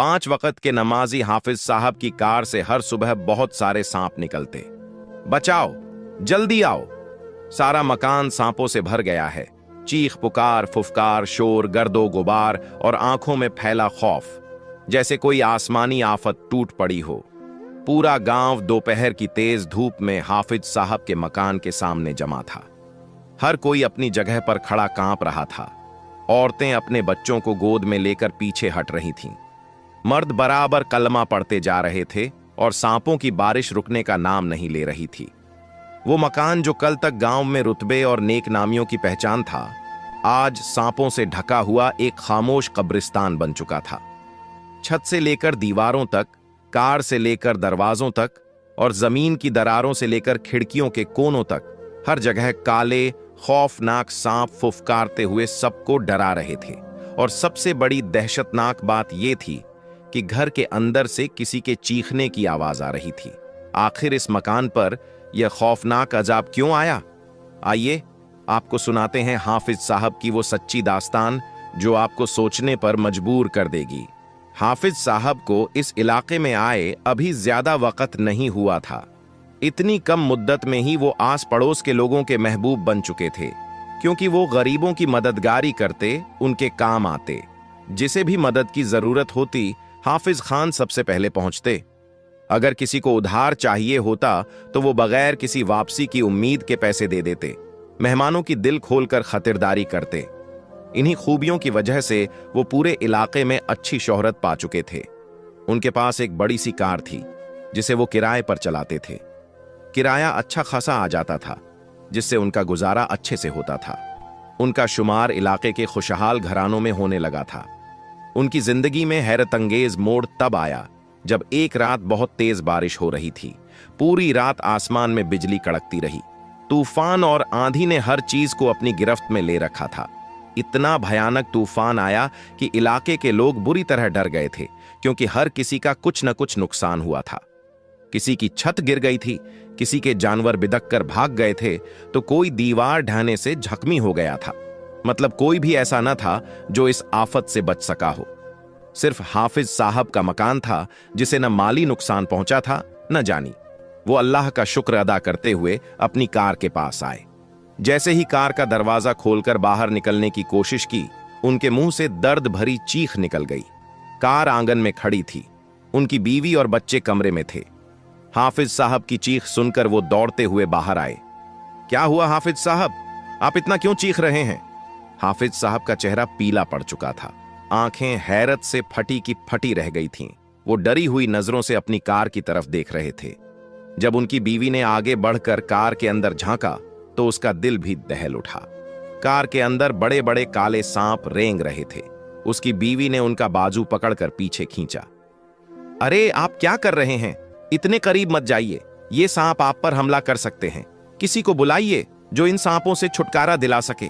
5 वक्त के नमाजी हाफिज साहब की कार से हर सुबह बहुत सारे सांप निकलते। बचाओ, जल्दी आओ। सारा मकान सांपों से भर गया है। चीख पुकार, फुफकार, शोर, गर्दो गुबार और आंखों में फैला खौफ, जैसे कोई आसमानी आफत टूट पड़ी हो। पूरा गांव दोपहर की तेज धूप में हाफिज साहब के मकान के सामने जमा था। हर कोई अपनी जगह पर खड़ा कांप रहा था। औरतें अपने बच्चों को गोद में लेकर पीछे हट रही थीं। मर्द बराबर कलमा पढ़ते जा रहे थे और सांपों की बारिश रुकने का नाम नहीं ले रही थी। वो मकान जो कल तक गांव में रुतबे और नेक नामियों की पहचान था, आज सांपों से ढका हुआ एक खामोश कब्रिस्तान बन चुका था। छत से लेकर दीवारों तक, कार से लेकर दरवाजों तक और जमीन की दरारों से लेकर खिड़कियों के कोनों तक हर जगह काले खौफनाक सांप फुफकारते हुए सबको डरा रहे थे। और सबसे बड़ी दहशतनाक बात यह थी कि घर के अंदर से किसी के चीखने की आवाज आ रही थी। आखिर इस मकान पर यह खौफनाक अजाब क्यों आया? आइए आपको सुनाते हैं हाफिज साहब की वो सच्ची दास्तान जो आपको सोचने पर मजबूर कर देगी। हाफिज साहब को इस इलाके में आए अभी ज्यादा वक्त नहीं हुआ था। इतनी कम मुद्दत में ही वो आस पड़ोस के लोगों के महबूब बन चुके थे, क्योंकि वो गरीबों की मददगारी करते, उनके काम आते। जिसे भी मदद की जरूरत होती, हाफिज खान सबसे पहले पहुंचते। अगर किसी को उधार चाहिए होता तो वो बगैर किसी वापसी की उम्मीद के पैसे दे देते। मेहमानों की दिल खोलकर खातिरदारी करते। इन्हीं खूबियों की वजह से वो पूरे इलाके में अच्छी शोहरत पा चुके थे। उनके पास एक बड़ी सी कार थी जिसे वो किराए पर चलाते थे। किराया अच्छा खासा आ जाता था, जिससे उनका गुजारा अच्छे से होता था। उनका शुमार इलाके के खुशहाल घरानों में होने लगा था। उनकी जिंदगी में हैरतअंगेज मोड़ तब आया जब एक रात बहुत तेज बारिश हो रही थी। पूरी रात आसमान में बिजली कड़कती रही। तूफान और आंधी ने हर चीज को अपनी गिरफ्त में ले रखा था। इतना भयानक तूफान आया कि इलाके के लोग बुरी तरह डर गए थे, क्योंकि हर किसी का कुछ न कुछ नुकसान हुआ था। किसी की छत गिर गई थी, किसी के जानवर बिदक कर भाग गए थे, तो कोई दीवार ढहने से जख्मी हो गया था। मतलब कोई भी ऐसा न था जो इस आफत से बच सका हो। सिर्फ हाफिज साहब का मकान था जिसे न माली नुकसान पहुंचा था न जानी। वो अल्लाह का शुक्र अदा करते हुए अपनी कार के पास आए। जैसे ही कार का दरवाजा खोलकर बाहर निकलने की कोशिश की, उनके मुंह से दर्द भरी चीख निकल गई। कार आंगन में खड़ी थी। उनकी बीवी और बच्चे कमरे में थे। हाफिज साहब की चीख सुनकर वो दौड़ते हुए बाहर आए। क्या हुआ हाफिज साहब, आप इतना क्यों चीख रहे हैं? हाफिज साहब का चेहरा पीला पड़ चुका था। आंखें हैरत से फटी की फटी रह गई थीं। वो डरी हुई नजरों से अपनी कार की तरफ देख रहे थे। जब उनकी बीवी ने आगे बढ़कर कार के अंदर झांका तो उसका दिल भी दहल उठा। कार के अंदर बड़े बड़े काले सांप रेंग रहे थे। उसकी बीवी ने उनका बाजू पकड़कर पीछे खींचा। अरे आप क्या कर रहे हैं? इतने करीब मत जाइए, ये सांप आप पर हमला कर सकते हैं। किसी को बुलाइए जो इन सांपों से छुटकारा दिला सके।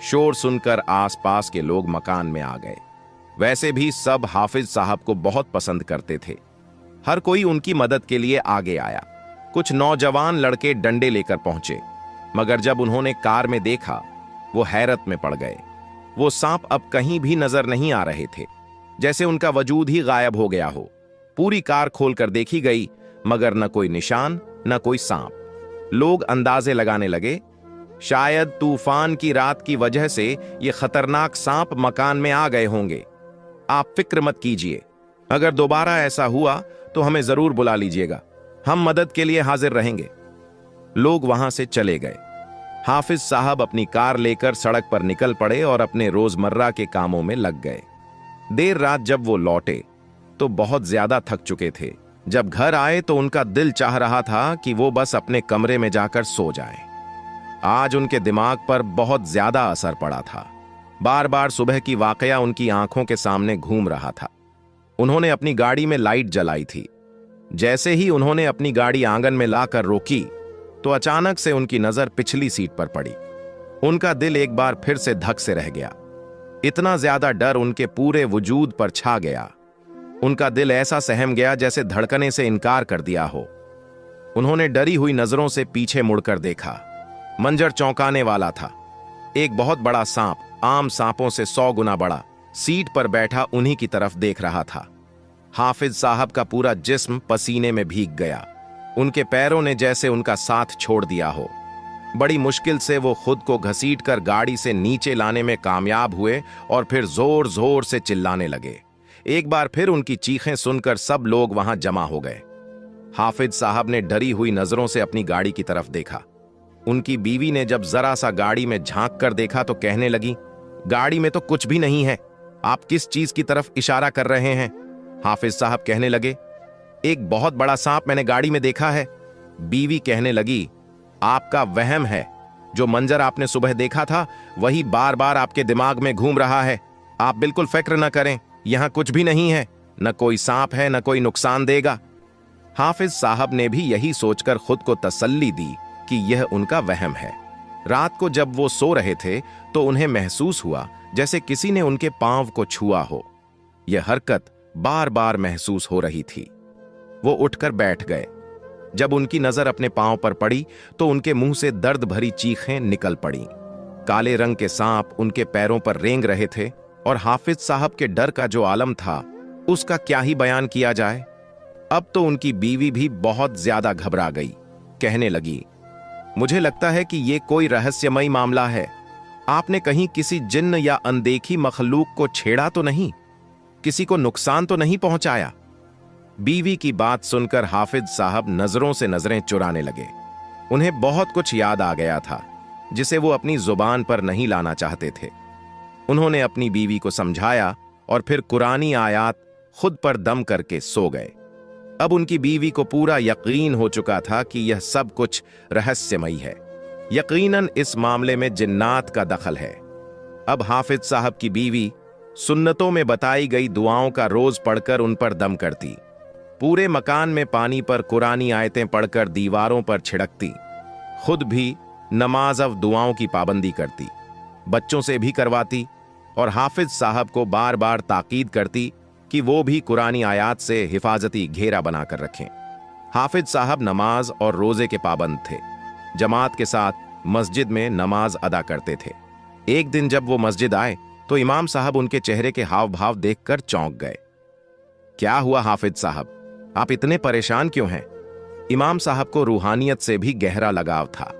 शोर सुनकर आसपास के लोग मकान में आ गए। वैसे भी सब हाफिज साहब को बहुत पसंद करते थे। हर कोई उनकी मदद के लिए आगे आया। कुछ नौजवान लड़के डंडे लेकर पहुंचे, मगर जब उन्होंने कार में देखा, वो हैरत में पड़ गए। वो सांप अब कहीं भी नजर नहीं आ रहे थे, जैसे उनका वजूद ही गायब हो गया हो। पूरी कार खोलकर देखी गई, मगर न कोई निशान न कोई सांप। लोग अंदाजे लगाने लगे, शायद तूफान की रात की वजह से ये खतरनाक सांप मकान में आ गए होंगे। आप फिक्र मत कीजिए, अगर दोबारा ऐसा हुआ तो हमें जरूर बुला लीजिएगा, हम मदद के लिए हाजिर रहेंगे। लोग वहां से चले गए। हाफिज साहब अपनी कार लेकर सड़क पर निकल पड़े और अपने रोजमर्रा के कामों में लग गए। देर रात जब वो लौटे तो बहुत ज्यादा थक चुके थे। जब घर आए तो उनका दिल चाह रहा था कि वो बस अपने कमरे में जाकर सो जाएं। आज उनके दिमाग पर बहुत ज्यादा असर पड़ा था। बार बार सुबह की वाकया उनकी आंखों के सामने घूम रहा था। उन्होंने अपनी गाड़ी में लाइट जलाई थी। जैसे ही उन्होंने अपनी गाड़ी आंगन में लाकर रोकी तो अचानक से उनकी नजर पिछली सीट पर पड़ी। उनका दिल एक बार फिर से धक से रह गया। इतना ज्यादा डर उनके पूरे वजूद पर छा गया। उनका दिल ऐसा सहम गया जैसे धड़कने से इनकार कर दिया हो। उन्होंने डरी हुई नजरों से पीछे मुड़कर देखा। मंजर चौंकाने वाला था। एक बहुत बड़ा सांप, आम सांपों से 100 गुना बड़ा, सीट पर बैठा उन्हीं की तरफ देख रहा था। हाफिज साहब का पूरा जिस्म पसीने में भीग गया। उनके पैरों ने जैसे उनका साथ छोड़ दिया हो। बड़ी मुश्किल से वो खुद को घसीटकर गाड़ी से नीचे लाने में कामयाब हुए और फिर जोर जोर से चिल्लाने लगे। एक बार फिर उनकी चीखें सुनकर सब लोग वहां जमा हो गए। हाफिज साहब ने डरी हुई नजरों से अपनी गाड़ी की तरफ देखा। उनकी बीवी ने जब जरा सा गाड़ी में झांक कर देखा तो कहने लगी, गाड़ी में तो कुछ भी नहीं है, आप किस चीज की तरफ इशारा कर रहे हैं? हाफिज साहब कहने लगे, एक बहुत बड़ा सांप मैंने गाड़ी में देखा है। बीवी कहने लगी, आपका वहम है, जो मंजर आपने सुबह देखा था वही बार बार आपके दिमाग में घूम रहा है। आप बिल्कुल फिक्र न करें, यहां कुछ भी नहीं है, न कोई सांप है, न कोई नुकसान देगा। हाफिज साहब ने भी यही सोचकर खुद को तसल्ली दी कि यह उनका वहम है। रात को जब वो सो रहे थे तो उन्हें महसूस हुआ जैसे किसी ने उनके पांव को छुआ हो। यह हरकत बार बार महसूस हो रही थी। वो उठकर बैठ गए। जब उनकी नजर अपने पांव पर पड़ी तो उनके मुंह से दर्द भरी चीखें निकल पड़ी। काले रंग के सांप उनके पैरों पर रेंग रहे थे और हाफिज साहब के डर का जो आलम था उसका क्या ही बयान किया जाए। अब तो उनकी बीवी भी बहुत ज्यादा घबरा गई। कहने लगी, मुझे लगता है कि यह कोई रहस्यमयी मामला है। आपने कहीं किसी जिन्न या अनदेखी मखलूक को छेड़ा तो नहीं? किसी को नुकसान तो नहीं पहुंचाया? बीवी की बात सुनकर हाफिज साहब नजरों से नजरें चुराने लगे। उन्हें बहुत कुछ याद आ गया था जिसे वो अपनी जुबान पर नहीं लाना चाहते थे। उन्होंने अपनी बीवी को समझाया और फिर कुरानी आयात खुद पर दम करके सो गए। अब उनकी बीवी को पूरा यकीन हो चुका था कि यह सब कुछ रहस्यमयी है। यकीनन इस मामले में जिन्नात का दखल है। अब हाफिज साहब की बीवी सुन्नतों में बताई गई दुआओं का रोज पढ़कर उन पर दम करती। पूरे मकान में पानी पर कुरानी आयतें पढ़कर दीवारों पर छिड़कती। खुद भी नमाज और दुआओं की पाबंदी करती, बच्चों से भी करवाती और हाफिज साहब को बार बार ताकीद करती कि वो भी कुरानी आयात से हिफाजती घेरा बनाकर रखें। हाफिज साहब नमाज और रोजे के पाबंद थे। जमात के साथ मस्जिद में नमाज अदा करते थे। एक दिन जब वो मस्जिद आए तो इमाम साहब उनके चेहरे के हाव भाव देखकर चौंक गए। क्या हुआ हाफिज साहब, आप इतने परेशान क्यों हैं? इमाम साहब को रूहानियत से भी गहरा लगाव था।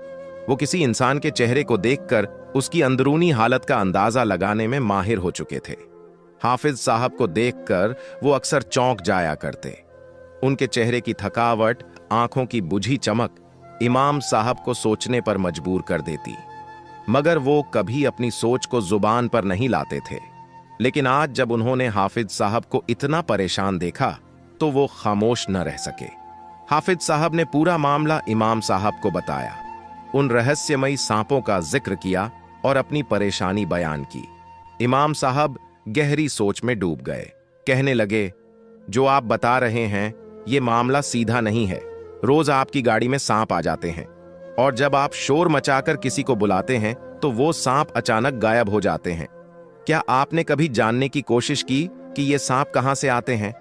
वो किसी इंसान के चेहरे को देखकर उसकी अंदरूनी हालत का अंदाजा लगाने में माहिर हो चुके थे। हाफिज साहब को देखकर वो अक्सर चौंक जाया करते। उनके चेहरे की थकावट, आंखों की बुझी चमक इमाम साहब को सोचने पर मजबूर कर देती, मगर वो कभी अपनी सोच को जुबान पर नहीं लाते थे। लेकिन आज जब उन्होंने हाफिज साहब को इतना परेशान देखा तो वो खामोश न रह सके। हाफिज साहब ने पूरा मामला इमाम साहब को बताया, उन रहस्यमयी सांपों का जिक्र किया और अपनी परेशानी बयान की। इमाम साहब गहरी सोच में डूब गए। कहने लगे, जो आप बता रहे हैं ये मामला सीधा नहीं है। रोज आपकी गाड़ी में सांप आ जाते हैं और जब आप शोर मचाकर किसी को बुलाते हैं तो वो सांप अचानक गायब हो जाते हैं। क्या आपने कभी जानने की कोशिश की कि ये सांप कहां से आते हैं?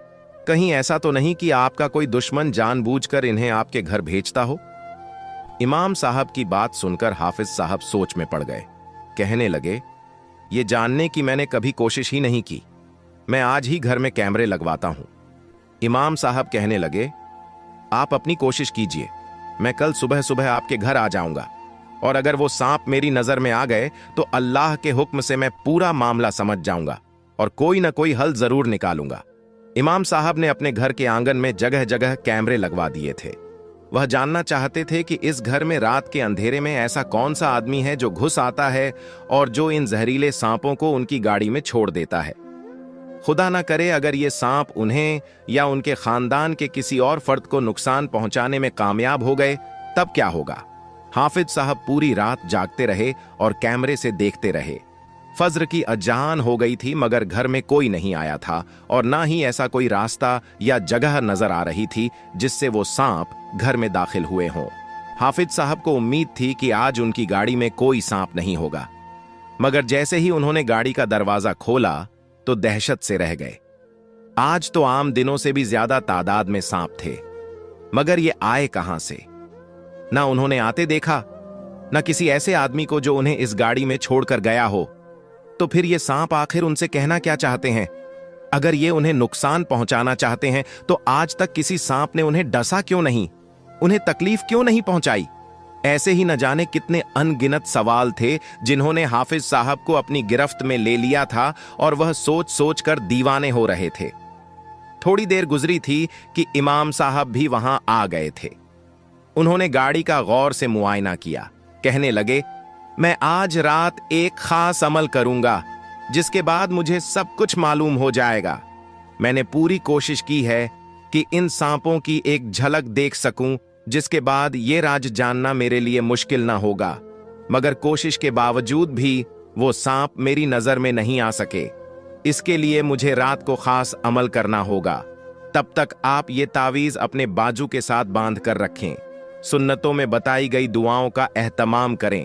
कहीं ऐसा तो नहीं कि आपका कोई दुश्मन जानबूझकर इन्हें आपके घर भेजता हो? इमाम साहब की बात सुनकर हाफिज साहब सोच में पड़ गए। कहने लगे, ये जानने की मैंने कभी कोशिश ही नहीं की। मैं आज ही घर में कैमरे लगवाता हूं। इमाम साहब कहने लगे, आप अपनी कोशिश कीजिए, मैं कल सुबह सुबह आपके घर आ जाऊंगा और अगर वो सांप मेरी नजर में आ गए तो अल्लाह के हुक्म से मैं पूरा मामला समझ जाऊंगा और कोई ना कोई हल जरूर निकालूंगा। इमाम साहब ने अपने घर के आंगन में जगह जगह कैमरे लगवा दिए थे। वह जानना चाहते थे कि इस घर में रात के अंधेरे में ऐसा कौन सा आदमी है जो घुस आता है और जो इन जहरीले सांपों को उनकी गाड़ी में छोड़ देता है। खुदा ना करे अगर ये सांप उन्हें या उनके खानदान के किसी और फर्द को नुकसान पहुंचाने में कामयाब हो गए, तब क्या होगा? हाफिज साहब पूरी रात जागते रहे और कैमरे से देखते रहे। फज्र की अजान हो गई थी मगर घर में कोई नहीं आया था और ना ही ऐसा कोई रास्ता या जगह नजर आ रही थी जिससे वो सांप घर में दाखिल हुए हों। हाफिज साहब को उम्मीद थी कि आज उनकी गाड़ी में कोई सांप नहीं होगा, मगर जैसे ही उन्होंने गाड़ी का दरवाजा खोला तो दहशत से रह गए। आज तो आम दिनों से भी ज्यादा तादाद में सांप थे, मगर ये आए कहां से? ना उन्होंने आते देखा, ना किसी ऐसे आदमी को जो उन्हें इस गाड़ी में छोड़कर गया हो। तो फिर ये सांप आखिर उनसे कहना क्या चाहते हैं? अगर ये उन्हें नुकसान पहुंचाना चाहते हैं तो आज तक किसी सांप ने उन्हें डसा क्यों नहीं, उन्हें तकलीफ क्यों नहीं पहुंचाई? ऐसे ही न जाने कितने अनगिनत सवाल थे जिन्होंने हाफिज साहब को अपनी गिरफ्त में ले लिया था और वह सोच सोच कर दीवाने हो रहे थे। थोड़ी देर गुजरी थी कि इमाम साहब भी वहां आ गए थे। उन्होंने गाड़ी का गौर से मुआयना किया। कहने लगे, मैं आज रात एक खास अमल करूंगा जिसके बाद मुझे सब कुछ मालूम हो जाएगा। मैंने पूरी कोशिश की है कि इन सांपों की एक झलक देख सकूं, जिसके बाद ये राज जानना मेरे लिए मुश्किल ना होगा, मगर कोशिश के बावजूद भी वो सांप मेरी नजर में नहीं आ सके। इसके लिए मुझे रात को खास अमल करना होगा। तब तक आप ये तावीज अपने बाजू के साथ बांध कर रखें। सुन्नतों में बताई गई दुआओं का एहतमाम करें।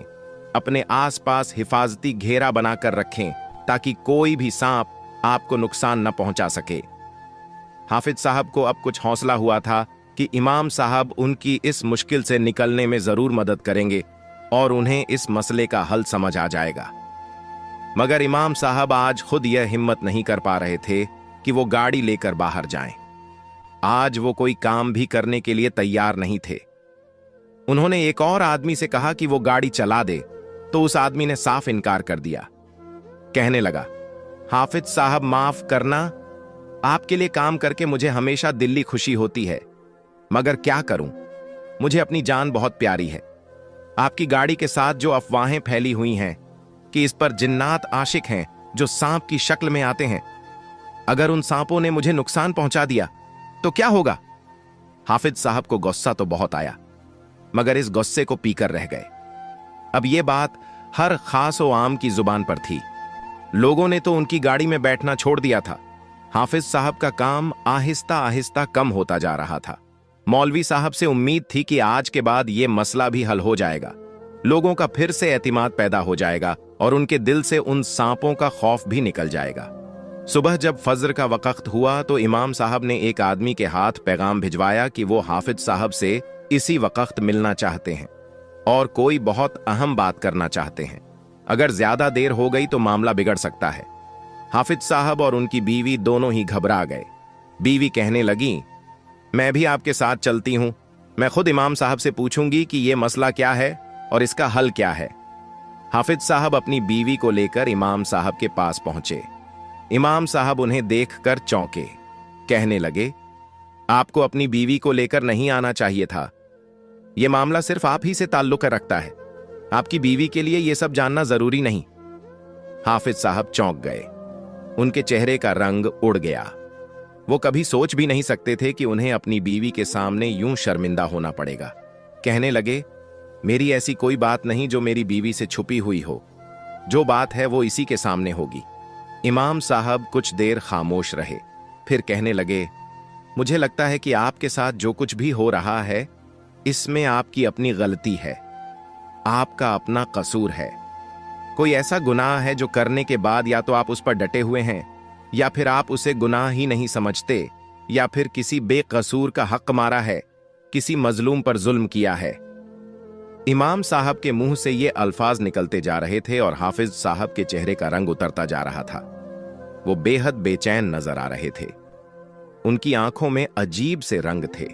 अपने आसपास हिफाजती घेरा बनाकर रखें ताकि कोई भी सांप आपको नुकसान न पहुंचा सके। हाफिज साहब को अब कुछ हौसला हुआ था कि इमाम साहब उनकी इस मुश्किल से निकलने में जरूर मदद करेंगे और उन्हें इस मसले का हल समझ आ जाएगा। मगर इमाम साहब आज खुद यह हिम्मत नहीं कर पा रहे थे कि वो गाड़ी लेकर बाहर जाएं। आज वो कोई काम भी करने के लिए तैयार नहीं थे। उन्होंने एक और आदमी से कहा कि वो गाड़ी चला दे, तो उस आदमी ने साफ इनकार कर दिया। कहने लगा, हाफिज साहब माफ करना, आपके लिए काम करके मुझे हमेशा दिली खुशी होती है, मगर क्या करूं, मुझे अपनी जान बहुत प्यारी है। आपकी गाड़ी के साथ जो अफवाहें फैली हुई हैं कि इस पर जिन्नात आशिक हैं जो सांप की शक्ल में आते हैं, अगर उन सांपों ने मुझे नुकसान पहुंचा दिया तो क्या होगा? हाफिज साहब को गुस्सा तो बहुत आया, मगर इस गुस्से को पीकर रह गए। अब यह बात हर खास व आम की जुबान पर थी। लोगों ने तो उनकी गाड़ी में बैठना छोड़ दिया था। हाफिज साहब का काम आहिस्ता आहिस्ता कम होता जा रहा था। मौलवी साहब से उम्मीद थी कि आज के बाद यह मसला भी हल हो जाएगा, लोगों का फिर से एतिमाद पैदा हो जाएगा और उनके दिल से उन सांपों का खौफ भी निकल जाएगा। सुबह जब फज्र का वक्त हुआ तो इमाम साहब ने एक आदमी के हाथ पैगाम भिजवाया कि वो हाफिज साहब से इसी वक्त मिलना चाहते हैं और कोई बहुत अहम बात करना चाहते हैं। अगर ज्यादा देर हो गई तो मामला बिगड़ सकता है। हाफिज साहब और उनकी बीवी दोनों ही घबरा गए। बीवी कहने लगी, मैं भी आपके साथ चलती हूं। मैं खुद इमाम साहब से पूछूंगी कि यह मसला क्या है और इसका हल क्या है। हाफिज साहब अपनी बीवी को लेकर इमाम साहब के पास पहुंचे। इमाम साहब उन्हें देखकर चौंके। कहने लगे, आपको अपनी बीवी को लेकर नहीं आना चाहिए था। यह मामला सिर्फ आप ही से ताल्लुक रखता है। आपकी बीवी के लिए यह सब जानना जरूरी नहीं। हाफिज साहब चौंक गए। उनके चेहरे का रंग उड़ गया। वो कभी सोच भी नहीं सकते थे कि उन्हें अपनी बीवी के सामने यूं शर्मिंदा होना पड़ेगा। कहने लगे, मेरी ऐसी कोई बात नहीं जो मेरी बीवी से छुपी हुई हो। जो बात है वो इसी के सामने होगी। इमाम साहब कुछ देर खामोश रहे, फिर कहने लगे, मुझे लगता है कि आपके साथ जो कुछ भी हो रहा है इसमें आपकी अपनी गलती है, आपका अपना कसूर है। कोई ऐसा गुनाह है जो करने के बाद या तो आप उस पर डटे हुए हैं या फिर आप उसे गुनाह ही नहीं समझते, या फिर किसी बेकसूर का हक मारा है, किसी मजलूम पर जुल्म किया है। इमाम साहब के मुंह से ये अल्फाज निकलते जा रहे थे और हाफिज साहब के चेहरे का रंग उतरता जा रहा था। वो बेहद बेचैन नजर आ रहे थे। उनकी आंखों में अजीब से रंग थे।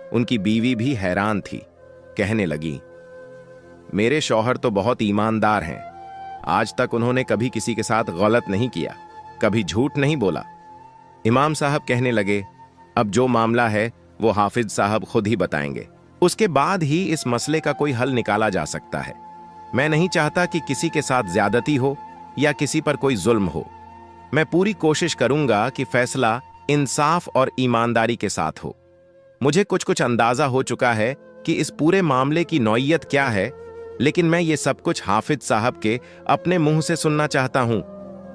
उनकी बीवी भी हैरान थी। कहने लगी, मेरे शौहर तो बहुत ईमानदार हैं। आज तक उन्होंने कभी किसी के साथ गलत नहीं किया, कभी झूठ नहीं बोला। इमाम साहब कहने लगे, अब जो मामला है वो हाफिज साहब खुद ही बताएंगे, उसके बाद ही इस मसले का कोई हल निकाला जा सकता है। मैं नहीं चाहता कि किसी के साथ ज्यादती हो या किसी पर कोई जुल्म हो। मैं पूरी कोशिश करूंगा कि फैसला इंसाफ और ईमानदारी के साथ हो। मुझे कुछ कुछ अंदाजा हो चुका है कि इस पूरे मामले की नौइयत क्या है, लेकिन मैं ये सब कुछ हाफिज साहब के अपने मुंह से सुनना चाहता हूं।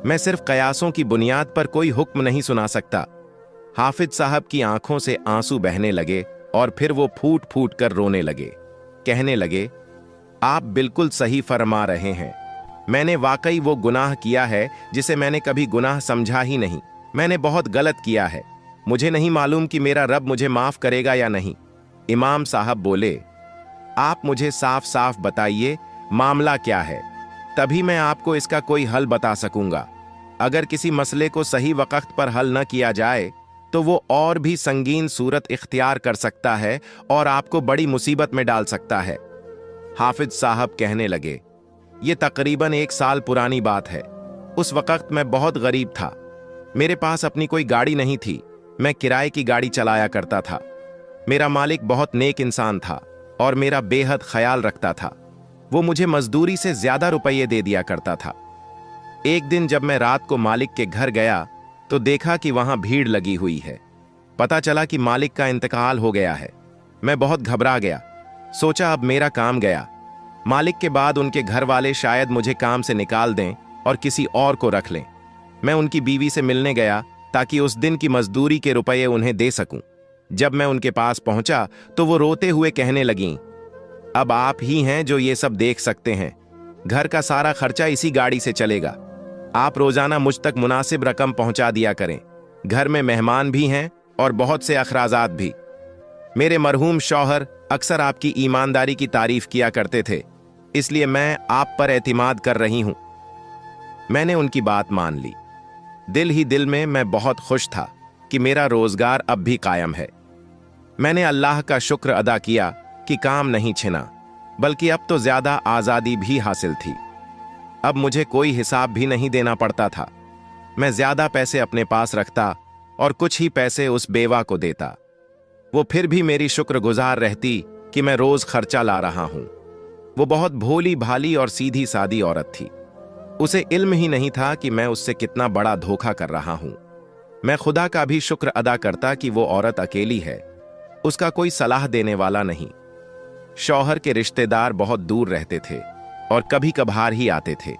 मैं सिर्फ कयासों की बुनियाद पर कोई हुक्म नहीं सुना सकता। हाफिज साहब की आंखों से आंसू बहने लगे और फिर वो फूट फूट कर रोने लगे। कहने लगे, आप बिल्कुल सही फरमा रहे हैं। मैंने वाकई वो गुनाह किया है जिसे मैंने कभी गुनाह समझा ही नहीं। मैंने बहुत गलत किया है। मुझे नहीं मालूम कि मेरा रब मुझे माफ करेगा या नहीं। इमाम साहब बोले, आप मुझे साफ साफ बताइए, मामला क्या है? तभी मैं आपको इसका कोई हल बता सकूंगा। अगर किसी मसले को सही वक्त पर हल न किया जाए तो वो और भी संगीन सूरत इख्तियार कर सकता है और आपको बड़ी मुसीबत में डाल सकता है। हाफिज साहब कहने लगे, ये तकरीबन 1 साल पुरानी बात है। उस वक्त मैं बहुत गरीब था। मेरे पास अपनी कोई गाड़ी नहीं थी। मैं किराए की गाड़ी चलाया करता था। मेरा मालिक बहुत नेक इंसान था और मेरा बेहद ख्याल रखता था। वो मुझे मजदूरी से ज्यादा रुपये दे दिया करता था। एक दिन जब मैं रात को मालिक के घर गया तो देखा कि वहां भीड़ लगी हुई है। पता चला कि मालिक का इंतकाल हो गया है। मैं बहुत घबरा गया। सोचा अब मेरा काम गया। मालिक के बाद उनके घर वाले शायद मुझे काम से निकाल दें और किसी और को रख लें। मैं उनकी बीवी से मिलने गया ताकि उस दिन की मजदूरी के रुपये उन्हें दे सकूं। जब मैं उनके पास पहुंचा तो वो रोते हुए कहने लगीं, अब आप ही हैं जो ये सब देख सकते हैं। घर का सारा खर्चा इसी गाड़ी से चलेगा। आप रोजाना मुझ तक मुनासिब रकम पहुंचा दिया करें। घर में मेहमान भी हैं और बहुत से अखराजात भी। मेरे मरहूम शौहर अक्सर आपकी ईमानदारी की तारीफ किया करते थे, इसलिए मैं आप पर एतिमाद कर रही हूं। मैंने उनकी बात मान ली। दिल ही दिल में मैं बहुत खुश था कि मेरा रोजगार अब भी कायम है। मैंने अल्लाह का शुक्र अदा किया कि काम नहीं छिना, बल्कि अब तो ज्यादा आजादी भी हासिल थी। अब मुझे कोई हिसाब भी नहीं देना पड़ता था। मैं ज्यादा पैसे अपने पास रखता और कुछ ही पैसे उस बेवा को देता। वो फिर भी मेरी शुक्रगुजार रहती कि मैं रोज खर्चा ला रहा हूं। वो बहुत भोली भाली और सीधी सादी औरत थी। उसे इल्म ही नहीं था कि मैं उससे कितना बड़ा धोखा कर रहा हूं। मैं खुदा का भी शुक्र अदा करता कि वो औरत अकेली है, उसका कोई सलाह देने वाला नहीं। शौहर के रिश्तेदार बहुत दूर रहते थे और कभी कभार ही आते थे।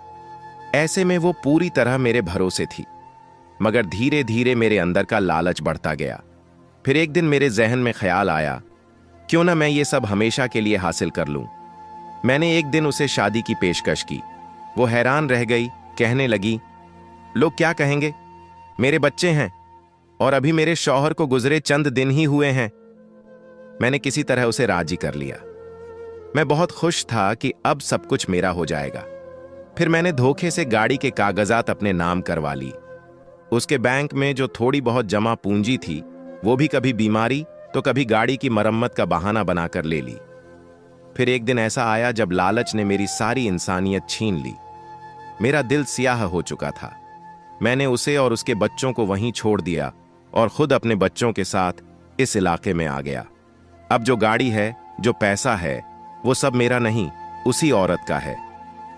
ऐसे में वो पूरी तरह मेरे भरोसे थी। मगर धीरे धीरे मेरे अंदर का लालच बढ़ता गया। फिर एक दिन मेरे जहन में ख्याल आया, क्यों ना मैं ये सब हमेशा के लिए हासिल कर लूं। मैंने एक दिन उसे शादी की पेशकश की। वो हैरान रह गई, कहने लगी, लोग क्या कहेंगे, मेरे बच्चे हैं और अभी मेरे शौहर को गुजरे चंद दिन ही हुए हैं। मैंने किसी तरह उसे राजी कर लिया। मैं बहुत खुश था कि अब सब कुछ मेरा हो जाएगा। फिर मैंने धोखे से गाड़ी के कागजात अपने नाम करवा ली। उसके बैंक में जो थोड़ी बहुत जमा पूंजी थी, वो भी कभी बीमारी तो कभी गाड़ी की मरम्मत का बहाना बनाकर ले ली। फिर एक दिन ऐसा आया जब लालच ने मेरी सारी इंसानियत छीन ली। मेरा दिल सियाह हो चुका था। मैंने उसे और उसके बच्चों को वहीं छोड़ दिया और खुद अपने बच्चों के साथ इस इलाके में आ गया। अब जो गाड़ी है, जो पैसा है, वो सब मेरा नहीं, उसी औरत का है।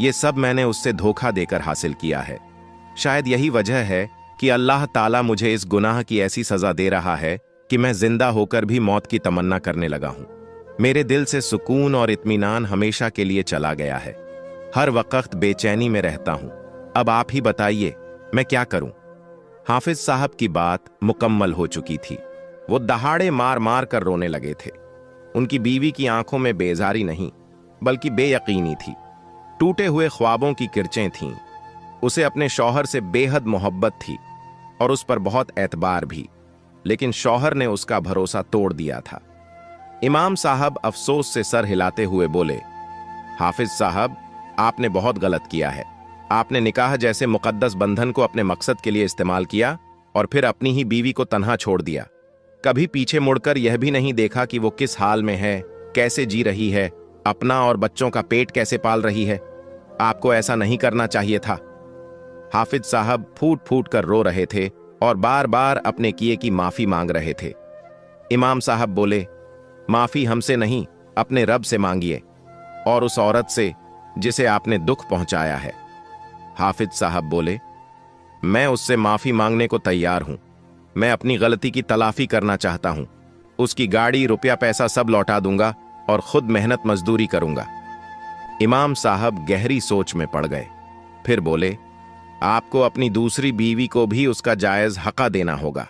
ये सब मैंने उससे धोखा देकर हासिल किया है। शायद यही वजह है कि अल्लाह ताला मुझे इस गुनाह की ऐसी सजा दे रहा है कि मैं जिंदा होकर भी मौत की तमन्ना करने लगा हूं। मेरे दिल से सुकून और इत्मीनान हमेशा के लिए चला गया है। हर वक्त बेचैनी में रहता हूं। अब आप ही बताइए, मैं क्या करूं? हाफिज साहब की बात मुकम्मल हो चुकी थी। वो दहाड़े मार मार कर रोने लगे थे। उनकी बीवी की आंखों में बेजारी नहीं, बल्कि बेयकीनी थी। टूटे हुए ख्वाबों की किरचें थीं। उसे अपने शौहर से बेहद मोहब्बत थी और उस पर बहुत एतबार भी, लेकिन शौहर ने उसका भरोसा तोड़ दिया था। इमाम साहब अफसोस से सर हिलाते हुए बोले, हाफिज साहब, आपने बहुत गलत किया है। आपने निकाह जैसे मुकद्दस बंधन को अपने मकसद के लिए इस्तेमाल किया और फिर अपनी ही बीवी को तन्हा छोड़ दिया। कभी पीछे मुड़कर यह भी नहीं देखा कि वो किस हाल में है, कैसे जी रही है, अपना और बच्चों का पेट कैसे पाल रही है। आपको ऐसा नहीं करना चाहिए था। हाफिज साहब फूट फूट कर रो रहे थे और बार बार अपने किए की माफी मांग रहे थे। इमाम साहब बोले, माफी हमसे नहीं, अपने रब से मांगिए और उस औरत से जिसे आपने दुख पहुंचाया है। हाफिज साहब बोले, मैं उससे माफी मांगने को तैयार हूं। मैं अपनी गलती की तलाफी करना चाहता हूं। उसकी गाड़ी, रुपया, पैसा सब लौटा दूंगा और खुद मेहनत मजदूरी करूंगा। इमाम साहब गहरी सोच में पड़ गए। फिर बोले, आपको अपनी दूसरी बीवी को भी उसका जायज हक़ देना होगा।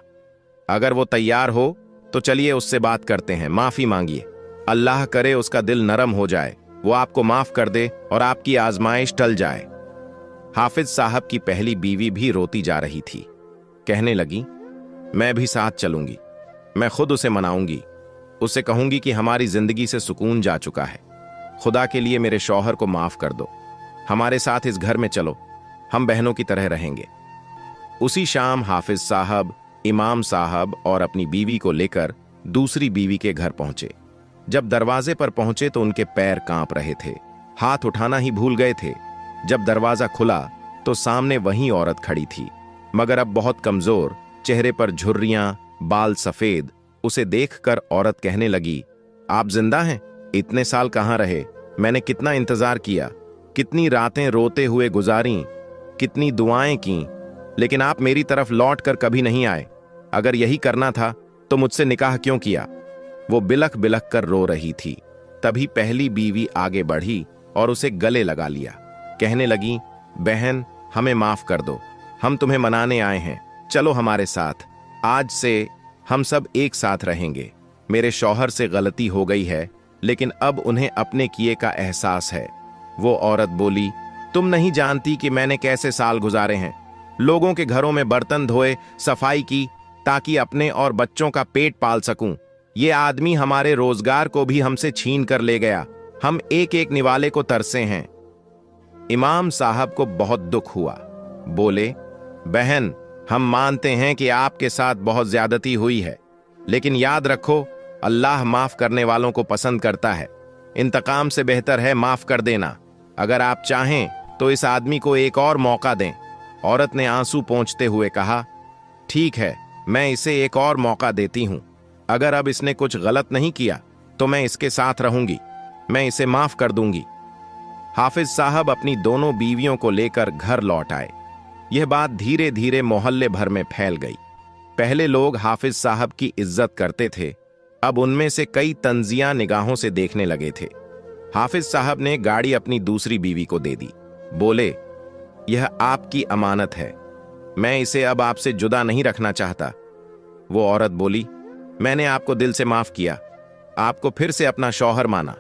अगर वो तैयार हो तो चलिए उससे बात करते हैं, माफी मांगिए। अल्लाह करे उसका दिल नरम हो जाए, वो आपको माफ कर दे और आपकी आजमाइश टल जाए। हाफिज साहब की पहली बीवी भी रोती जा रही थी। कहने लगी, मैं भी साथ चलूंगी। मैं खुद उसे मनाऊंगी। उससे कहूंगी कि हमारी जिंदगी से सुकून जा चुका है। खुदा के लिए मेरे शौहर को माफ कर दो। हमारे साथ इस घर में चलो, हम बहनों की तरह रहेंगे। उसी शाम हाफिज साहब, इमाम साहब और अपनी बीवी को लेकर दूसरी बीवी के घर पहुंचे। जब दरवाजे पर पहुंचे तो उनके पैर कांप रहे थे, हाथ उठाना ही भूल गए थे। जब दरवाजा खुला तो सामने वही औरत खड़ी थी, मगर अब बहुत कमजोर, चेहरे पर झुर्रियां, बाल सफेद। उसे देखकर औरत कहने लगी, आप जिंदा हैं? इतने साल कहां रहे? मैंने कितना इंतजार किया, कितनी रातें रोते हुए गुजारी, कितनी दुआएं की, लेकिन आप मेरी तरफ लौट कर कभी नहीं आए। अगर यही करना था तो मुझसे निकाह क्यों किया? वो बिलख बिलख कर रो रही थी। तभी पहली बीवी आगे बढ़ी और उसे गले लगा लिया। कहने लगी, बहन, हमें माफ कर दो, हम तुम्हें मनाने आए हैं, चलो हमारे साथ। आज से हम सब एक साथ रहेंगे। मेरे शौहर से गलती हो गई है, लेकिन अब उन्हें अपने किए का एहसास है। वो औरत बोली, तुम नहीं जानती कि मैंने कैसे साल गुजारे हैं। लोगों के घरों में बर्तन धोए, सफाई की, ताकि अपने और बच्चों का पेट पाल सकूं। ये आदमी हमारे रोजगार को भी हमसे छीन कर ले गया। हम एक एक निवाले को तरसे हैं। इमाम साहब को बहुत दुख हुआ। बोले, बहन, हम मानते हैं कि आपके साथ बहुत ज्यादती हुई है, लेकिन याद रखो, अल्लाह माफ करने वालों को पसंद करता है। इंतकाम से बेहतर है माफ कर देना। अगर आप चाहें तो इस आदमी को एक और मौका दें। औरत ने आंसू पोंछते हुए कहा, ठीक है, मैं इसे एक और मौका देती हूं। अगर अब इसने कुछ गलत नहीं किया तो मैं इसके साथ रहूंगी, मैं इसे माफ कर दूंगी। हाफिज साहब अपनी दोनों बीवियों को लेकर घर लौट आए। यह बात धीरे धीरे मोहल्ले भर में फैल गई। पहले लोग हाफिज साहब की इज्जत करते थे, अब उनमें से कई तंजिया निगाहों से देखने लगे थे। हाफिज साहब ने गाड़ी अपनी दूसरी बीवी को दे दी। बोले, यह आपकी अमानत है, मैं इसे अब आपसे जुदा नहीं रखना चाहता। वो औरत बोली, मैंने आपको दिल से माफ किया, आपको फिर से अपना शौहर माना।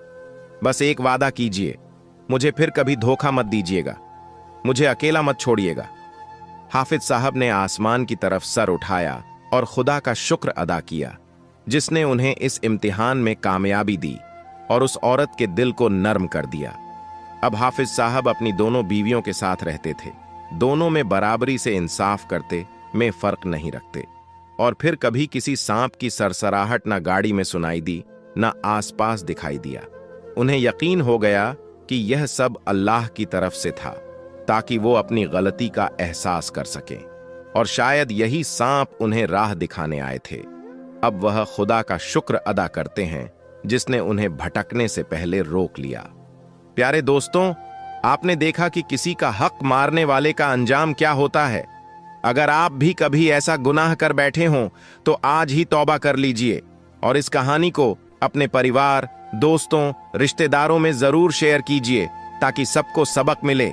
बस एक वादा कीजिए, मुझे फिर कभी धोखा मत दीजिएगा, मुझे अकेला मत छोड़िएगा। हाफिज साहब ने आसमान की तरफ सर उठाया और खुदा का शुक्र अदा किया, जिसने उन्हें इस इम्तिहान में कामयाबी दी और उस औरत के दिल को नर्म कर दिया। अब हाफिज साहब अपनी दोनों बीवियों के साथ रहते थे, दोनों में बराबरी से इंसाफ करते, में फर्क नहीं रखते। और फिर कभी किसी सांप की सरसराहट न गाड़ी में सुनाई दी, न आसपास दिखाई दिया। उन्हें यकीन हो गया कि यह सब अल्लाह की तरफ से था, ताकि वो अपनी गलती का एहसास कर सकें, और शायद यही सांप उन्हें राह दिखाने आए थे। अब वह खुदा का शुक्र अदा करते हैं, जिसने उन्हें भटकने से पहले रोक लिया। प्यारे दोस्तों, आपने देखा कि किसी का हक मारने वाले का अंजाम क्या होता है। अगर आप भी कभी ऐसा गुनाह कर बैठे हों तो आज ही तौबा कर लीजिए और इस कहानी को अपने परिवार, दोस्तों, रिश्तेदारों में जरूर शेयर कीजिए, ताकि सबको सबक मिले।